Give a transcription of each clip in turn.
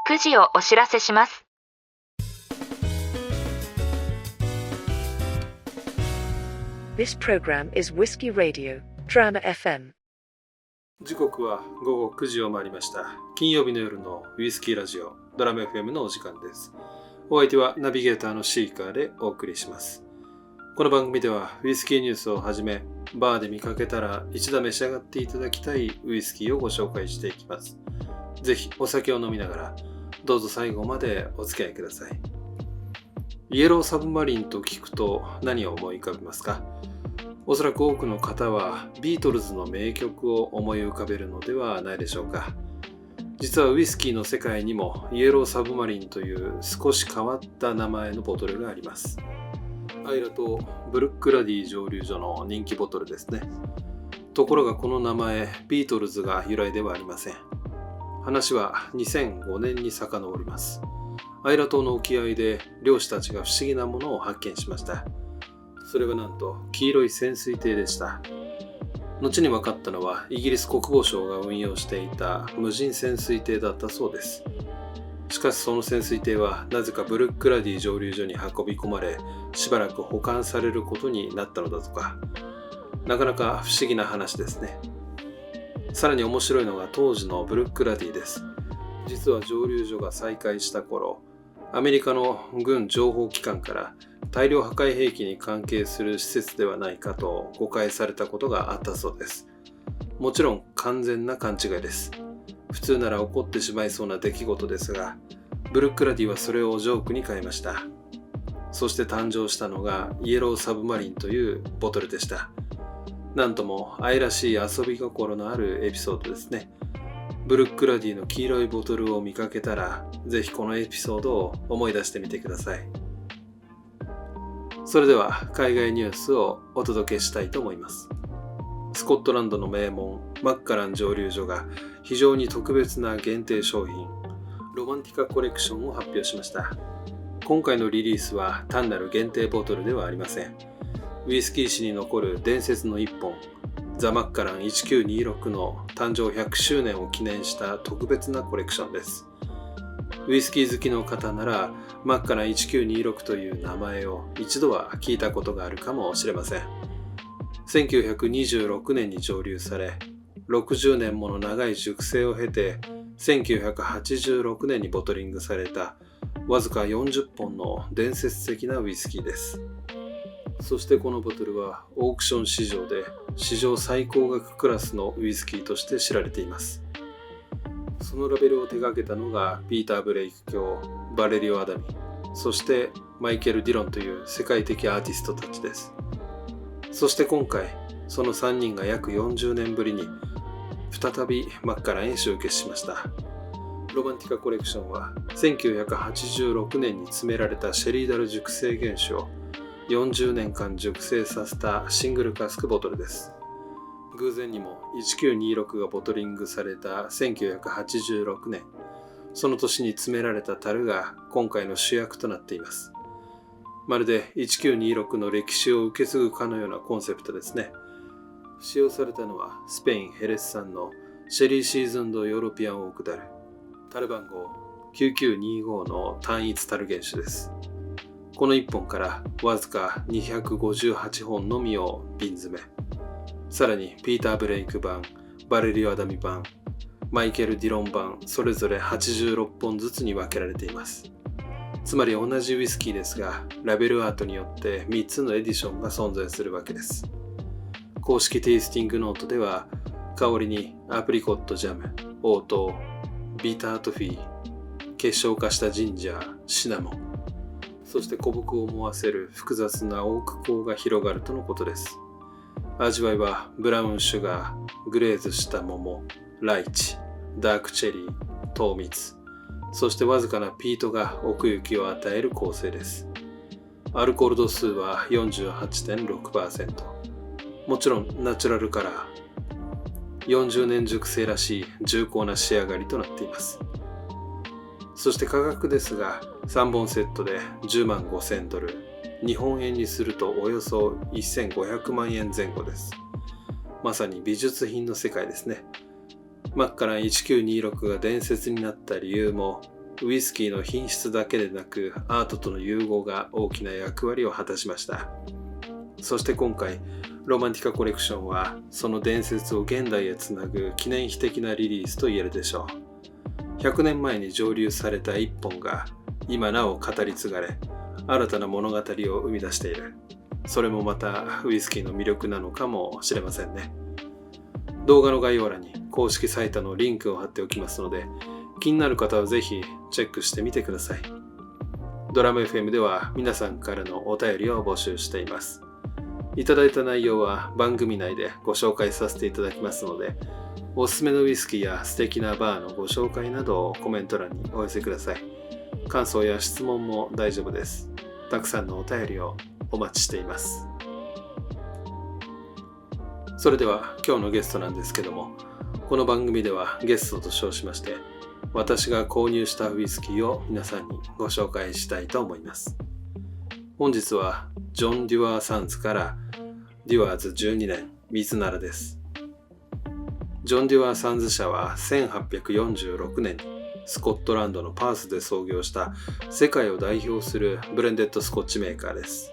9時をお知らせします。This program is Whiskey Radio, Drama FM. 時刻は午後9時を回りました。金曜日の夜のウイスキーラジオ、ドラマ FM のお時間です。お相手はナビゲーターのシーカーでお送りします。この番組ではウイスキーニュースをはじめ、バーで見かけたら一度召し上がっていただきたいウイスキーをご紹介していきます。ぜひお酒を飲みながら、どうぞ最後までお付き合いください。イエローサブマリンと聞くと何を思い浮かべますか？おそらく多くの方はビートルズの名曲を思い浮かべるのではないでしょうか。実はウイスキーの世界にもイエローサブマリンという少し変わった名前のボトルがあります。アイラとブルックラディ蒸留所の人気ボトルですね。ところがこの名前、ビートルズが由来ではありません。話は2005年に遡ります。アイラ島の沖合で漁師たちが不思議なものを発見しました。それはなんと黄色い潜水艇でした。後に分かったのはイギリス国防省が運用していた無人潜水艇だったそうです。しかしその潜水艇はなぜかブルックラディ蒸留所に運び込まれ、しばらく保管されることになったのだとか。なかなか不思議な話ですね。さらに面白いのが当時のブルックラディです。実は蒸留所が再開した頃、アメリカの軍情報機関から大量破壊兵器に関係する施設ではないかと誤解されたことがあったそうです。もちろん完全な勘違いです。普通なら起こってしまいそうな出来事ですが、ブルックラディはそれをジョークに変えました。そして誕生したのがイエローサブマリンというボトルでした。なんとも愛らしい遊び心のあるエピソードですね。ブルックラディの黄色いボトルを見かけたら、ぜひこのエピソードを思い出してみてください。それでは海外ニュースをお届けしたいと思います。スコットランドの名門マッカラン蒸留所が非常に特別な限定商品ロマンティカコレクションを発表しました。今回のリリースは単なる限定ボトルではありません。ウイスキー史に残る伝説の一本、ザ・マッカラン1926の誕生100周年を記念した特別なコレクションです。ウイスキー好きの方ならマッカラン1926という名前を一度は聞いたことがあるかもしれません。1926年に蒸留され、60年もの長い熟成を経て1986年にボトリングされたわずか40本の伝説的なウイスキーです。そしてこのボトルはオークション市場で史上最高額クラスのウイスキーとして知られています。そのラベルを手掛けたのがピーター・ブレイク卿、バレリオ・アダミ、そしてマイケル・ディロンという世界的アーティストたちです。そして今回、その3人が約40年ぶりに再びマッカランへ集結しました。ロマンティカコレクションは1986年に詰められたシェリーダル熟成原酒を40年間熟成させたシングルカスクボトルです。偶然にも1926がボトリングされた1986年、その年に詰められた樽が今回の主役となっています。まるで1926の歴史を受け継ぐかのようなコンセプトですね。使用されたのはスペイン・ヘレス産のシェリーシーズンドヨーロピアンオーク樽、樽番号9925の単一樽原酒です。この1本からわずか258本のみを瓶詰め、さらにピーター・ブレイク版、バレリオ・アダミ版、マイケル・ディロン版、それぞれ86本ずつに分けられています。つまり同じウイスキーですが、ラベルアートによって3つのエディションが存在するわけです。公式テイスティングノートでは、香りにアプリコットジャム、黄桃、ビタートフィー、結晶化したジンジャー、シナモン、そして古木を思わせる複雑なオーク香が広がるとのことです。味わいはブラウンシュガー、グレーズした桃、ライチ、ダークチェリー、糖蜜、そしてわずかなピートが奥行きを与える構成です。アルコール度数は 48.6%。もちろんナチュラルカラー。40年熟成らしい重厚な仕上がりとなっています。そして価格ですが、3本セットで10万5000ドル、日本円にするとおよそ1500万円前後です。まさに美術品の世界ですね。マッカラン1926が伝説になった理由も、ウイスキーの品質だけでなくアートとの融合が大きな役割を果たしました。そして今回ロマンティカコレクションはその伝説を現代へつなぐ記念碑的なリリースと言えるでしょう。100年前に蒸留された一本が今なお語り継がれ、新たな物語を生み出している。それもまたウイスキーの魅力なのかもしれませんね。動画の概要欄に公式サイトのリンクを貼っておきますので、気になる方はぜひチェックしてみてください。ドラム FM では皆さんからのお便りを募集しています。いただいた内容は番組内でご紹介させていただきますので、おすすめのウイスキーや素敵なバーのご紹介などをコメント欄にお寄せください。感想や質問も大丈夫です。たくさんのお便りをお待ちしています。それでは今日のゲストなんですけども、この番組ではゲストと称しまして、私が購入したウイスキーを皆さんにご紹介したいと思います。本日はジョン・デュアー・サンズからデュアーズ12年水ならです。ジョン・デュアー・サンズ社は1846年にスコットランドのパースで創業した世界を代表するブレンデッドスコッチメーカーです。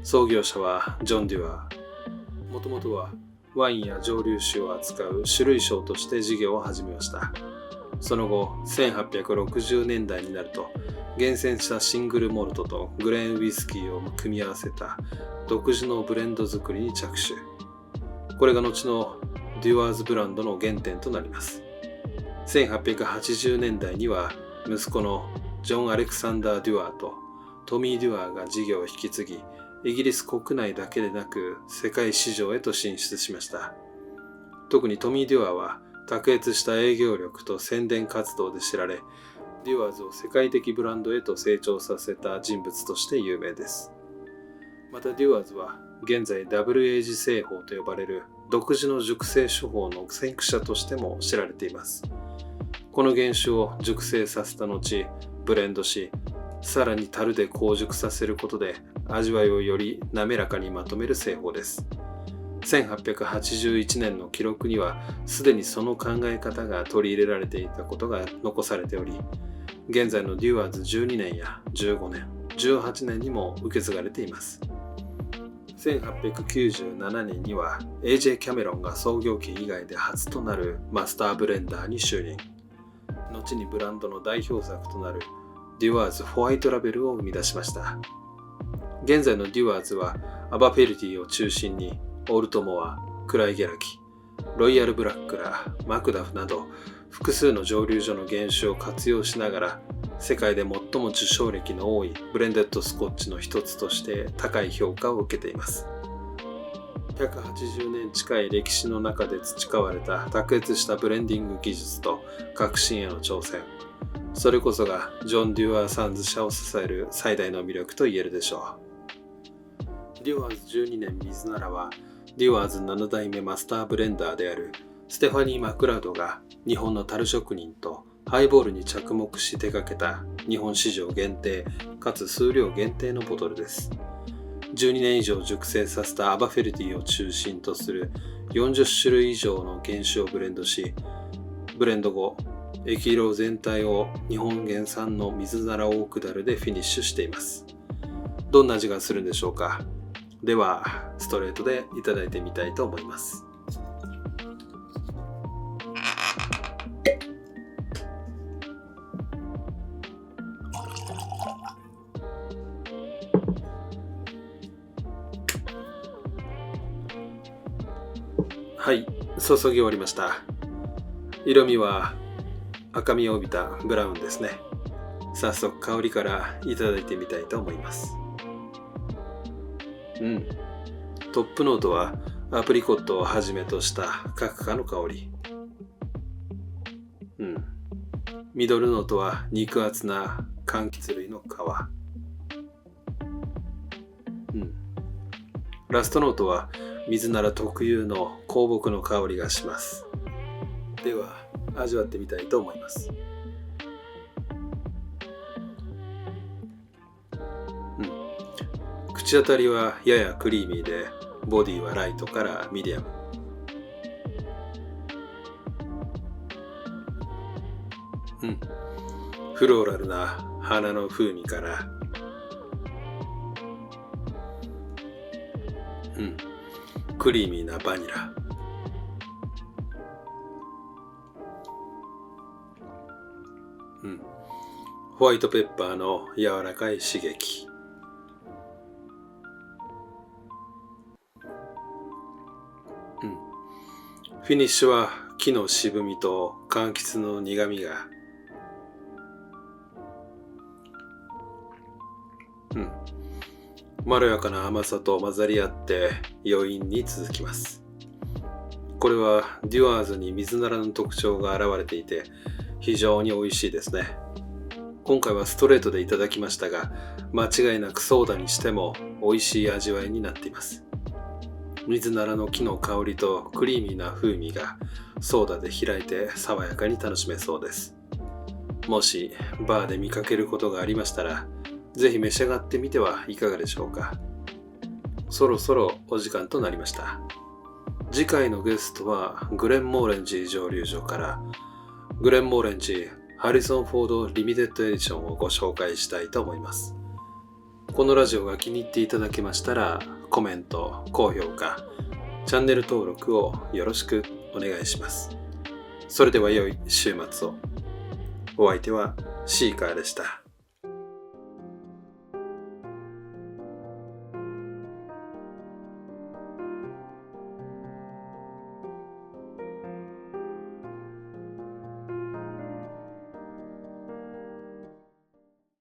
創業者はジョン・デュアー。もともとはワインや蒸留酒を扱う種類商として事業を始めました。その後、1860年代になると、厳選したシングルモルトとグレーンウイスキーを組み合わせた独自のブレンド作りに着手。これが後のデュアーズブランドの原点となります。1880年代には息子のジョン・アレクサンダー・デュアーとトミー・デュアーが事業を引き継ぎ、イギリス国内だけでなく世界市場へと進出しました。特にトミー・デュアーは卓越した営業力と宣伝活動で知られ、デュアーズを世界的ブランドへと成長させた人物として有名です。またデュアーズは現在ダブルエイジ製法と呼ばれる独自の熟成手法の先駆者としても知られています。この原酒を熟成させた後、ブレンドし、さらに樽で硬熟させることで味わいをより滑らかにまとめる製法です。1881年の記録にはすでにその考え方が取り入れられていたことが残されており、現在のデュアーズ12年や15年、18年にも受け継がれています。1897年には AJ キャメロンが創業期以外で初となるマスターブレンダーに就任。後にブランドの代表作となるデュアーズホワイトラベルを生み出しました。現在のデュアーズはアバフェルディを中心にオルトモア、クライゲラキ、ロイヤルブラックラー、マクダフなど複数の蒸留所の原酒を活用しながら世界で最も受賞歴の多いブレンデッドスコッチの一つとして高い評価を受けています。180年近い歴史の中で培われた卓越したブレンディング技術と革新への挑戦、それこそがジョン・デュアー・サンズ社を支える最大の魅力と言えるでしょう。デュアーズ12年水ならはデュアーズ7代目マスターブレンダーであるステファニー・マクラウドが日本の樽職人とハイボールに着目し手掛けた日本市場限定かつ数量限定のボトルです。12年以上熟成させたアバフェルディを中心とする40種類以上の原酒をブレンドし、ブレンド後、液色全体を日本原産の水ならオークダルでフィニッシュしています。どんな味がするんでしょうか。では、ストレートでいただいてみたいと思います。はい、注ぎ終わりました。色味は赤みを帯びたブラウンですね。早速香りからいただいてみたいと思います。トップノートはアプリコットをはじめとした各花の香り。ミドルノートは肉厚な柑橘類の皮。ラストノートは水なら特有の香木の香りがします。では味わってみたいと思います。口当たりはややクリーミーで、ボディはライトからミディアム。フローラルな花の風味から、クリーミーなバニラ、ホワイトペッパーの柔らかい刺激、フィニッシュは木の渋みと柑橘の苦みが、まろやかな甘さと混ざり合って余韻に続きます。これはデュアーズに水ならの特徴が現れていて非常に美味しいですね。今回はストレートでいただきましたが、間違いなくソーダにしても美味しい味わいになっています。水ならの木の香りとクリーミーな風味がソーダで開いて爽やかに楽しめそうです。もしバーで見かけることがありましたら、ぜひ召し上がってみてはいかがでしょうか。そろそろお時間となりました。次回のゲストはグレンモーレンジー蒸留所からグレンモーレンジーハリソンフォードリミテッドエディションをご紹介したいと思います。このラジオが気に入っていただけましたら、コメント、高評価、チャンネル登録をよろしくお願いします。それでは良い週末を。お相手はシーカーでした。